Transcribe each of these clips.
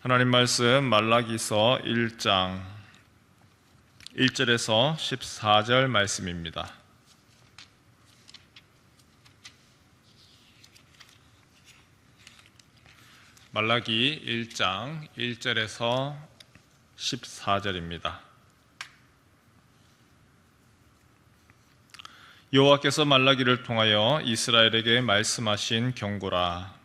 하나님 말씀 말라기서 1장 1절에서 14절 말씀입니다. 말라기 1장 1절에서 14절입니다. 여호와께서 말라기를 통하여 이스라엘에게 말씀하신 경고라.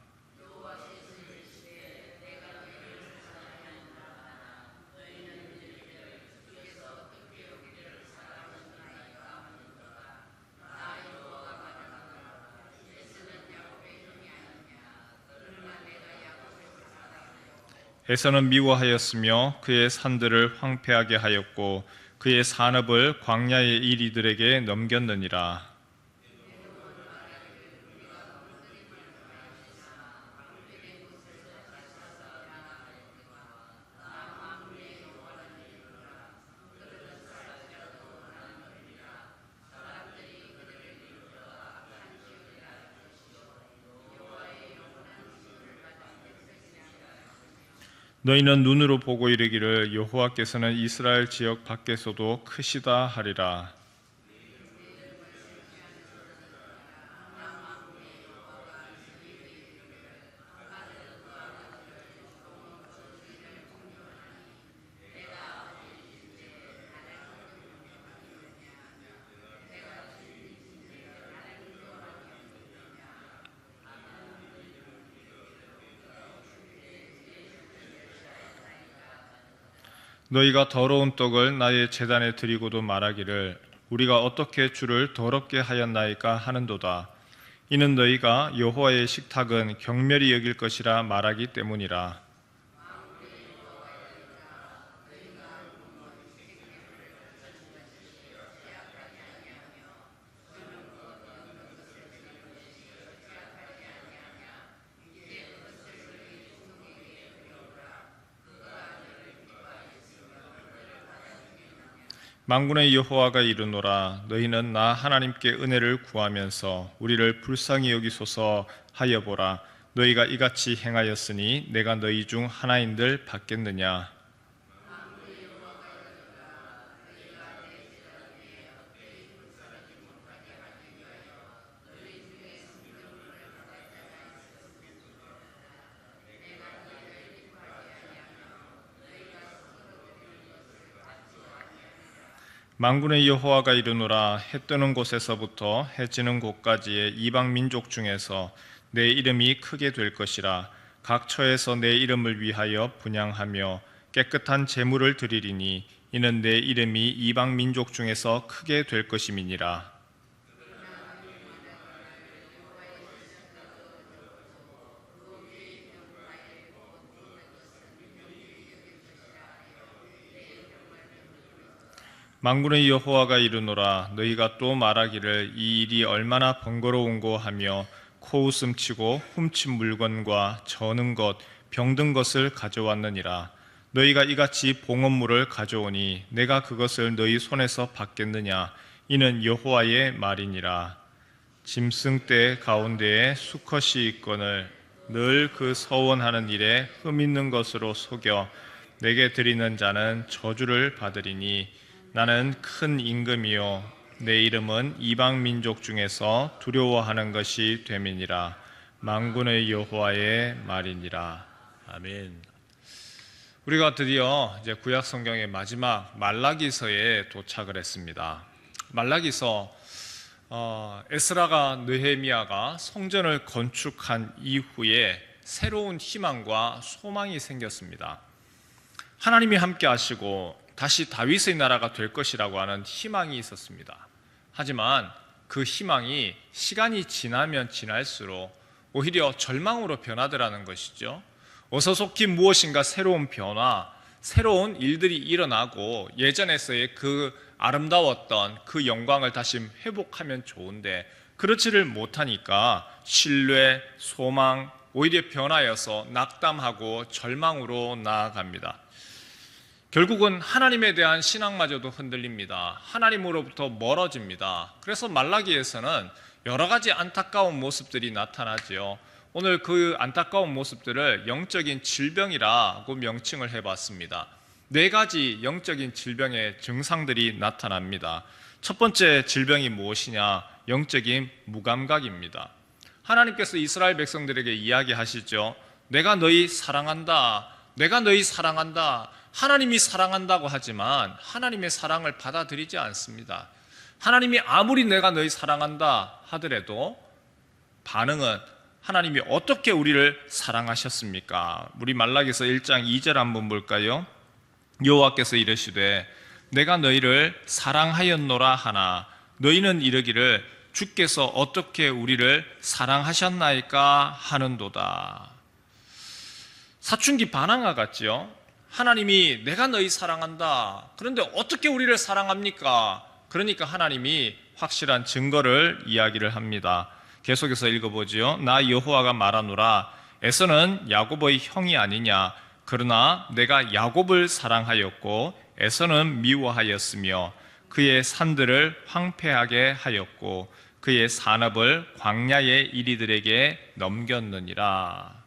에서는 미워하였으며 그의 산들을 황폐하게 하였고 그의 산업을 광야의 이리들에게 넘겼느니라. 너희는 눈으로 보고 이르기를 여호와께서는 이스라엘 지역 밖에서도 크시다 하리라. 너희가 더러운 떡을 나의 제단에 드리고도 말하기를 우리가 어떻게 주를 더럽게 하였나이까 하는도다. 이는 너희가 여호와의 식탁은 경멸히 여길 것이라 말하기 때문이라. 만군의 여호와가 이르노라. 너희는 나 하나님께 은혜를 구하면서 우리를 불쌍히 여기소서 하여 보라. 너희가 이같이 행하였으니 내가 너희 중 하나인들 받겠느냐. 만군의 여호와가 이르노라. 해 뜨는 곳에서부터 해 지는 곳까지의 이방 민족 중에서 내 이름이 크게 될 것이라. 각 처에서 내 이름을 위하여 분향하며 깨끗한 제물을 드리리니 이는 내 이름이 이방 민족 중에서 크게 될 것임이니라. 만군의 여호와가 이르노라. 너희가 또 말하기를 이 일이 얼마나 번거로운고 하며 코웃음치고 훔친 물건과 저는 것, 병든 것을 가져왔느니라. 너희가 이같이 봉헌물을 가져오니 내가 그것을 너희 손에서 받겠느냐. 이는 여호와의 말이니라. 짐승 떼 가운데에 수컷이 있거늘 늘 그 서원하는 일에 흠 있는 것으로 속여 내게 드리는 자는 저주를 받으리니 나는 큰 임금이요 내 이름은 이방 민족 중에서 두려워하는 것이 됨이니라. 만군의 여호와의 말이니라. 아멘. 우리가 드디어 이제 구약 성경의 마지막 말라기서에 도착을 했습니다. 말라기서 에스라가 느헤미야가 성전을 건축한 이후에 새로운 희망과 소망이 생겼습니다. 하나님이 함께 하시고 다시 다윗의 나라가 될 것이라고 하는 희망이 있었습니다. 하지만 그 희망이 시간이 지나면 지날수록 오히려 절망으로 변하더라는 것이죠. 어서속히 무엇인가 새로운 변화, 새로운 일들이 일어나고 예전에서의 그 아름다웠던 그 영광을 다시 회복하면 좋은데 그렇지를 못하니까 신뢰, 소망, 오히려 변하여서 낙담하고 절망으로 나아갑니다. 결국은 하나님에 대한 신앙마저도 흔들립니다. 하나님으로부터 멀어집니다. 그래서 말라기에서는 여러 가지 안타까운 모습들이 나타나지요. 오늘 그 안타까운 모습들을 영적인 질병이라고 명칭을 해봤습니다. 네 가지 영적인 질병의 증상들이 나타납니다. 첫 번째 질병이 무엇이냐? 영적인 무감각입니다. 하나님께서 이스라엘 백성들에게 이야기하시죠. 내가 너희 사랑한다. 내가 너희 사랑한다. 하나님이 사랑한다고 하지만 하나님의 사랑을 받아들이지 않습니다. 하나님이 아무리 내가 너희 사랑한다 하더라도 반응은 하나님이 어떻게 우리를 사랑하셨습니까? 우리 말라기서 1장 2절 한번 볼까요? 여호와께서 이르시되 내가 너희를 사랑하였노라 하나 너희는 이르기를 주께서 어떻게 우리를 사랑하셨나이까 하는도다. 사춘기 반항과 같지요? 하나님이 내가 너희 사랑한다. 그런데 어떻게 우리를 사랑합니까? 그러니까 하나님이 확실한 증거를 이야기를 합니다. 계속해서 읽어보지요. 나 여호와가 말하노라. 에서는 야곱의 형이 아니냐. 그러나 내가 야곱을 사랑하였고 에서는 미워하였으며 그의 산들을 황폐하게 하였고 그의 산업을 광야의 이리들에게 넘겼느니라.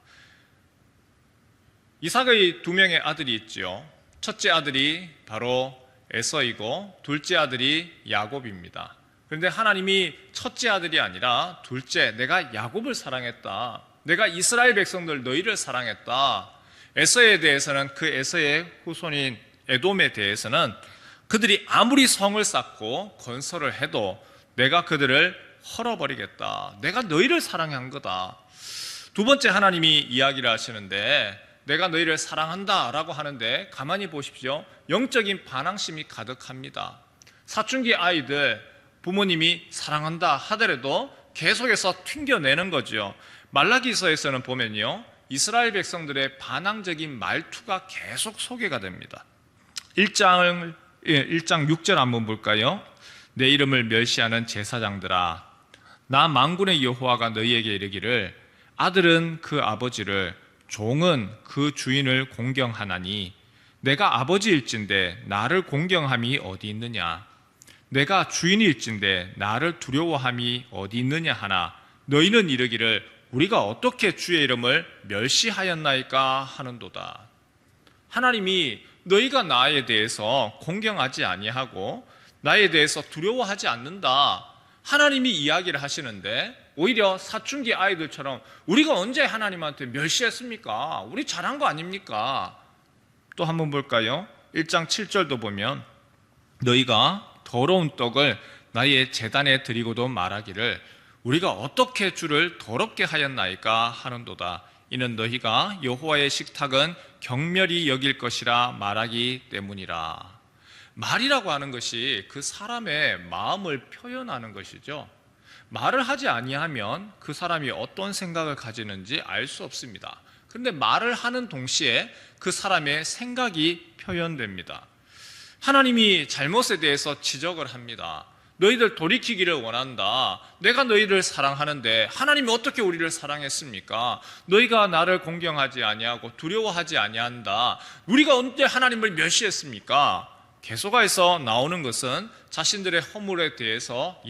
이삭의 두 명의 아들이 있지요. 첫째 아들이 바로 에서이고 둘째 아들이 야곱입니다. 그런데 하나님이 첫째 아들이 아니라 둘째, 내가 야곱을 사랑했다. 내가 이스라엘 백성들 너희를 사랑했다. 에서에 대해서는 그 에서의 후손인 에돔에 대해서는 그들이 아무리 성을 쌓고 건설을 해도 내가 그들을 헐어버리겠다. 내가 너희를 사랑한 거다. 두 번째 하나님이 이야기를 하시는데 내가 너희를 사랑한다 라고 하는데 가만히 보십시오. 영적인 반항심이 가득합니다. 사춘기 아이들 부모님이 사랑한다 하더라도 계속해서 튕겨내는 거죠. 말라기서에서는 보면요, 이스라엘 백성들의 반항적인 말투가 계속 소개가 됩니다. 1장 6절 한번 볼까요? 내 이름을 멸시하는 제사장들아, 나 만군의 여호와가 너희에게 이르기를 아들은 그 아버지를 종은 그 주인을 공경하나니 내가 아버지일진데 나를 공경함이 어디 있느냐? 내가 주인일진데 나를 두려워함이 어디 있느냐 하나 너희는 이르기를 우리가 어떻게 주의 이름을 멸시하였나이까 하는도다. 하나님이 너희가 나에 대해서 공경하지 아니하고 나에 대해서 두려워하지 않는다. 하나님이 이야기를 하시는데 오히려 사춘기 아이들처럼 우리가 언제 하나님한테 멸시했습니까? 우리 잘한 거 아닙니까? 또 한번 볼까요? 1장 7절도 보면 너희가 더러운 떡을 나의 제단에 드리고도 말하기를 우리가 어떻게 주를 더럽게 하였나이까 하는도다. 이는 너희가 여호와의 식탁은 경멸히 여길 것이라 말하기 때문이라. 말이라고 하는 것이 그 사람의 마음을 표현하는 것이죠. 말을 하지 아니하면 그 사람이 어떤 생각을 가지는지 알 수 없습니다. 그런데 말을 하는 동시에 그 사람의 생각이 표현됩니다. 하나님이 잘못에 대해서 지적을 합니다. 너희들 돌이키기를 원한다. 내가 너희를 사랑하는데 하나님이 어떻게 우리를 사랑했습니까? 너희가 나를 공경하지 아니하고 두려워하지 아니한다. 우리가 언제 하나님을 멸시했습니까? 계속해서 나오는 것은 자신들의 허물에 대해서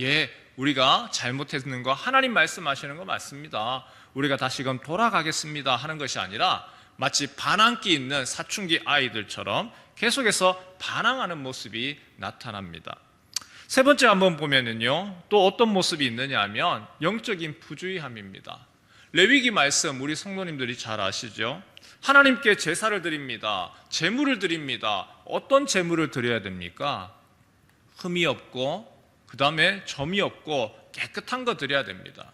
우리가 잘못했는 거 하나님 말씀하시는 거 맞습니다. 우리가 다시금 돌아가겠습니다 하는 것이 아니라 마치 반항기 있는 사춘기 아이들처럼 계속해서 반항하는 모습이 나타납니다. 세 번째 한번 보면은요, 또 어떤 모습이 있느냐 하면 영적인 부주의함입니다. 레위기 말씀 우리 성도님들이 잘 아시죠? 하나님께 제사를 드립니다. 제물을 드립니다. 어떤 제물을 드려야 됩니까? 흠이 없고 그 다음에 점이 없고 깨끗한 거 드려야 됩니다.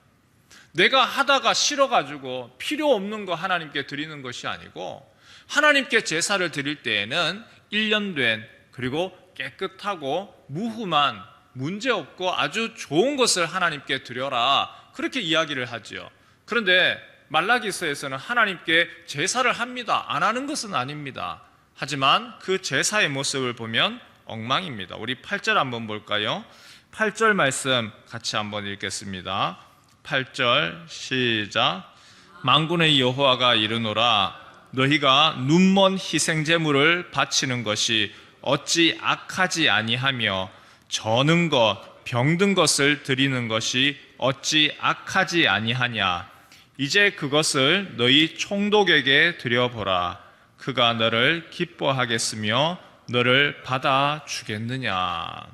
내가 하다가 싫어가지고 필요 없는 거 하나님께 드리는 것이 아니고 하나님께 제사를 드릴 때에는 1년 된 그리고 깨끗하고 무흠한 문제없고 아주 좋은 것을 하나님께 드려라 그렇게 이야기를 하죠. 그런데 말라기서에서는 하나님께 제사를 합니다. 안 하는 것은 아닙니다. 하지만 그 제사의 모습을 보면 엉망입니다. 우리 8절 한번 볼까요? 8절 말씀 같이 한번 읽겠습니다. 8절 시작. 만군의 여호와가 이르노라 너희가 눈먼 희생제물을 바치는 것이 어찌 악하지 아니하며 저는 것 병든 것을 드리는 것이 어찌 악하지 아니하냐. 이제 그것을 너희 총독에게 드려보라. 그가 너를 기뻐하겠으며 너를 받아주겠느냐.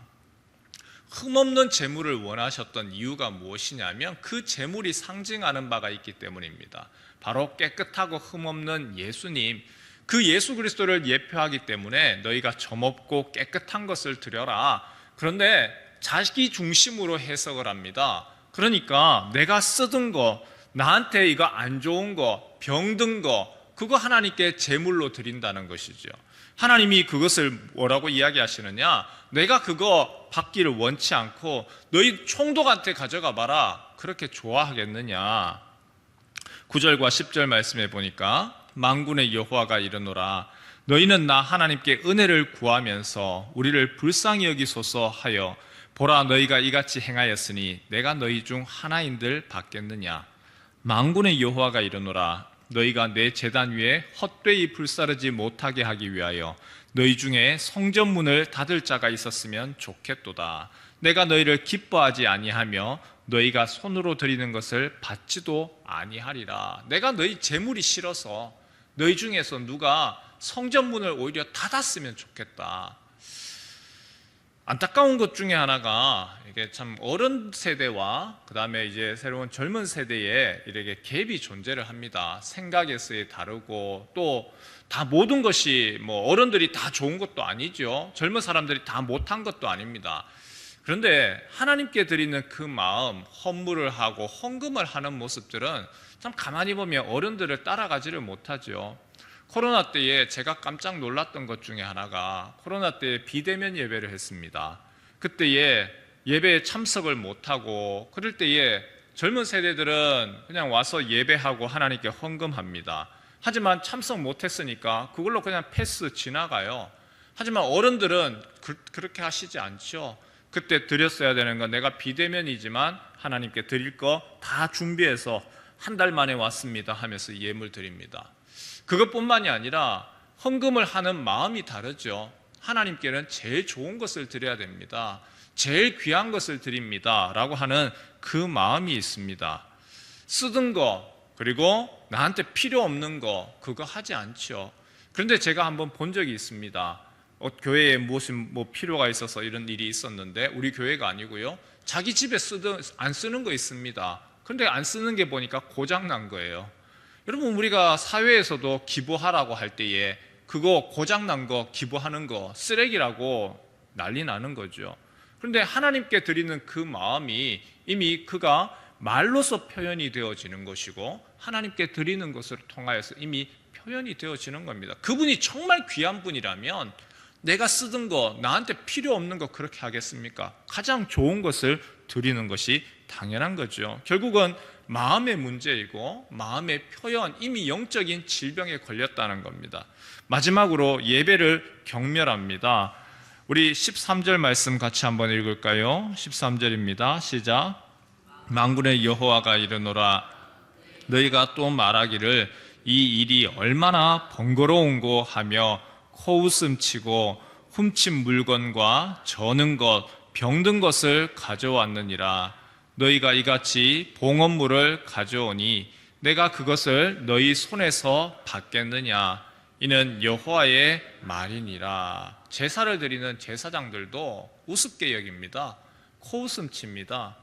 흠없는 재물을 원하셨던 이유가 무엇이냐면 그 재물이 상징하는 바가 있기 때문입니다. 바로 깨끗하고 흠없는 예수님, 그 예수 그리스도를 예표하기 때문에 너희가 점없고 깨끗한 것을 드려라. 그런데 자기 중심으로 해석을 합니다. 그러니까 내가 쓰던 거, 나한테 이거 안 좋은 거, 병든 거, 그거 하나님께 제물로 드린다는 것이죠. 하나님이 그것을 뭐라고 이야기하시느냐? 내가 그거 받기를 원치 않고 너희 총독한테 가져가 봐라. 그렇게 좋아하겠느냐? 9절과 10절 말씀해 보니까 만군의 여호와가 이르노라. 너희는 나 하나님께 은혜를 구하면서 우리를 불쌍히 여기소서 하여 보라, 너희가 이같이 행하였으니 내가 너희 중 하나인들 받겠느냐? 만군의 여호와가 이르노라. 너희가 내 제단 위에 헛되이 불사르지 못하게 하기 위하여 너희 중에 성전문을 닫을 자가 있었으면 좋겠도다. 내가 너희를 기뻐하지 아니하며 너희가 손으로 드리는 것을 받지도 아니하리라. 내가 너희 재물이 싫어서 너희 중에서 누가 성전문을 오히려 닫았으면 좋겠다. 안타까운 것 중에 하나가 이게 참 어른 세대와 그 다음에 이제 새로운 젊은 세대에 이렇게 갭이 존재를 합니다. 생각에서의 다르고 또 다 모든 것이 뭐 어른들이 다 좋은 것도 아니죠. 젊은 사람들이 다 못한 것도 아닙니다. 그런데 하나님께 드리는 그 마음, 헌물을 하고 헌금을 하는 모습들은 참 가만히 보면 어른들을 따라가지를 못하죠. 코로나 때에 제가 깜짝 놀랐던 것 중에 하나가 코로나 때에 비대면 예배를 했습니다. 그때에 예배에 참석을 못하고 그럴 때에 젊은 세대들은 그냥 와서 예배하고 하나님께 헌금합니다. 하지만 참석 못했으니까 그걸로 그냥 패스 지나가요. 하지만 어른들은 그렇게 하시지 않죠. 그때 드렸어야 되는 건 내가 비대면이지만 하나님께 드릴 거 다 준비해서 한 달 만에 왔습니다 하면서 예물 드립니다. 그것뿐만이 아니라 헌금을 하는 마음이 다르죠. 하나님께는 제일 좋은 것을 드려야 됩니다. 제일 귀한 것을 드립니다 라고 하는 그 마음이 있습니다. 쓰던 거 그리고 나한테 필요 없는 거 그거 하지 않죠. 그런데 제가 한번 본 적이 있습니다. 교회에 무슨 필요가 있어서 이런 일이 있었는데 우리 교회가 아니고요. 자기 집에 안 쓰는 거 있습니다. 그런데 안 쓰는 게 보니까 고장 난 거예요. 여러분 우리가 사회에서도 기부하라고 할 때에 그거 고장난 거 기부하는 거 쓰레기라고 난리 나는 거죠. 그런데 하나님께 드리는 그 마음이 이미 그가 말로서 표현이 되어지는 것이고 하나님께 드리는 것을 통하여서 이미 표현이 되어지는 겁니다. 그분이 정말 귀한 분이라면 내가 쓰던 거 나한테 필요 없는 거 그렇게 하겠습니까? 가장 좋은 것을 드리는 것이 당연한 거죠. 결국은 마음의 문제이고 마음의 표현, 이미 영적인 질병에 걸렸다는 겁니다. 마지막으로 예배를 경멸합니다. 우리 13절 말씀 같이 한번 읽을까요? 13절입니다. 시작. 만군의 여호와가 이르노라. 너희가 또 말하기를 이 일이 얼마나 번거로운고 하며 코웃음 치고 훔친 물건과 저는 것, 병든 것을 가져왔느니라. 너희가 이같이 봉헌물을 가져오니 내가 그것을 너희 손에서 받겠느냐? 이는 여호와의 말이니라. 제사를 드리는 제사장들도 우습게 여깁니다. 코웃음 칩니다.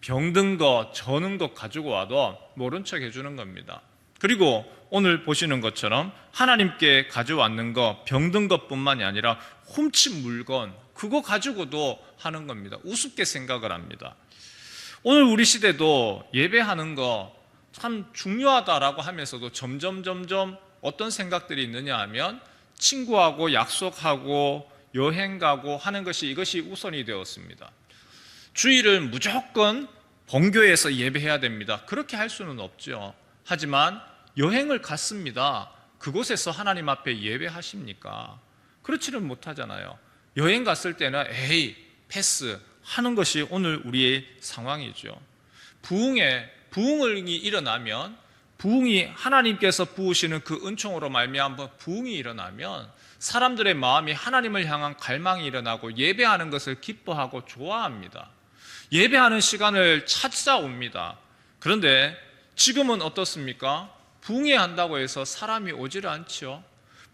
병든 것, 저는 것 가지고 와도 모른 척 해주는 겁니다. 그리고 오늘 보시는 것처럼 하나님께 가져왔는 것, 병든 것뿐만이 아니라 훔친 물건, 그거 가지고도 하는 겁니다. 우습게 생각을 합니다. 오늘 우리 시대도 예배하는 거 참 중요하다라고 하면서도 점점 어떤 생각들이 있느냐 하면 친구하고 약속하고 여행 가고 하는 것이 이것이 우선이 되었습니다. 주일을 무조건 본교에서 예배해야 됩니다. 그렇게 할 수는 없죠. 하지만 여행을 갔습니다. 그곳에서 하나님 앞에 예배하십니까? 그렇지는 못하잖아요. 여행 갔을 때는 패스 하는 것이 오늘 우리의 상황이죠. 부흥이 일어나면 부흥이 하나님께서 부으시는 그 은총으로 말미암아 부흥이 일어나면 사람들의 마음이 하나님을 향한 갈망이 일어나고 예배하는 것을 기뻐하고 좋아합니다. 예배하는 시간을 찾아옵니다. 그런데 지금은 어떻습니까? 붕괴한다고 해서 사람이 오지를 않죠.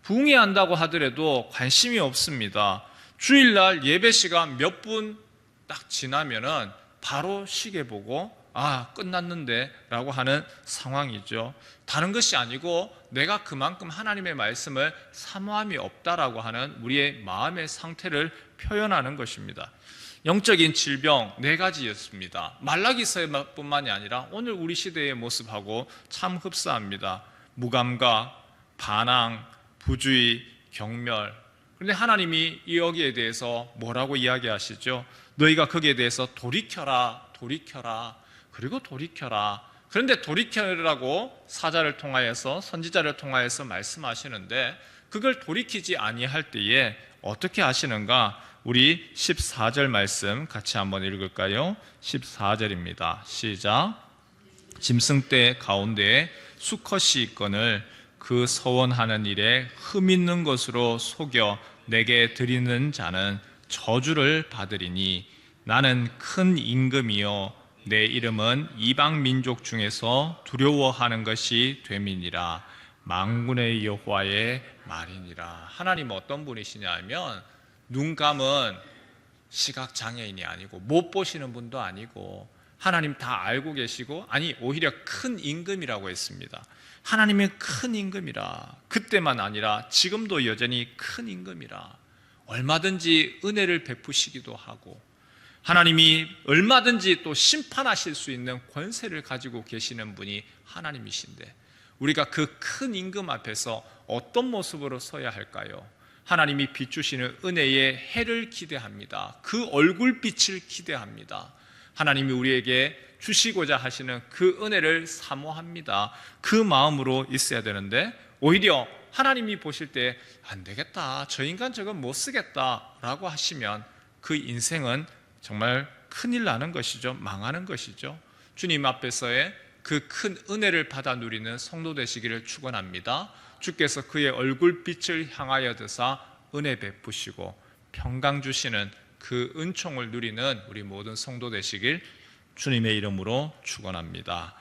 붕괴한다고 하더라도 관심이 없습니다. 주일날 예배 시간 몇 분 딱 지나면은 바로 시계 보고 끝났는데 라고 하는 상황이죠. 다른 것이 아니고 내가 그만큼 하나님의 말씀을 사모함이 없다라고 하는 우리의 마음의 상태를 표현하는 것입니다. 영적인 질병 4가지였습니다. 말라기서뿐만이 아니라 오늘 우리 시대의 모습하고 참 흡사합니다. 무감각, 반항, 부주의, 경멸. 그런데 하나님이 여기에 대해서 뭐라고 이야기하시죠? 너희가 거기에 대해서 돌이켜라, 돌이켜라, 그리고 돌이켜라. 그런데 돌이켜라고 사자를 통하여서, 선지자를 통하여서 말씀하시는데 그걸 돌이키지 아니할 때에 어떻게 하시는가? 우리 14절 말씀 같이 한번 읽을까요? 14절입니다. 시작. 짐승떼 가운데에 수컷이 있거늘 그 서원하는 일에 흠 있는 것으로 속여 내게 드리는 자는 저주를 받으리니 나는 큰 임금이요 내 이름은 이방 민족 중에서 두려워하는 것이 됨이니라. 만군의 여호와의 말이니라. 하나님은 어떤 분이시냐 하면 눈 감은 시각장애인이 아니고 못 보시는 분도 아니고 하나님 다 알고 계시고 오히려 큰 임금이라고 했습니다. 하나님이 큰 임금이라. 그때만 아니라 지금도 여전히 큰 임금이라. 얼마든지 은혜를 베푸시기도 하고 하나님이 얼마든지 또 심판하실 수 있는 권세를 가지고 계시는 분이 하나님이신데 우리가 그 큰 임금 앞에서 어떤 모습으로 서야 할까요? 하나님이 비추시는 은혜의 해를 기대합니다. 그 얼굴빛을 기대합니다. 하나님이 우리에게 주시고자 하시는 그 은혜를 사모합니다. 그 마음으로 있어야 되는데 오히려 하나님이 보실 때 안 되겠다, 저 인간 저건 못 쓰겠다 라고 하시면 그 인생은 정말 큰일 나는 것이죠. 망하는 것이죠. 주님 앞에서의 그 큰 은혜를 받아 누리는 성도 되시기를 축원합니다. 주께서 그의 얼굴빛을 향하여 드사 은혜 베푸시고 평강 주시는 그 은총을 누리는 우리 모든 성도 되시길 주님의 이름으로 축원합니다.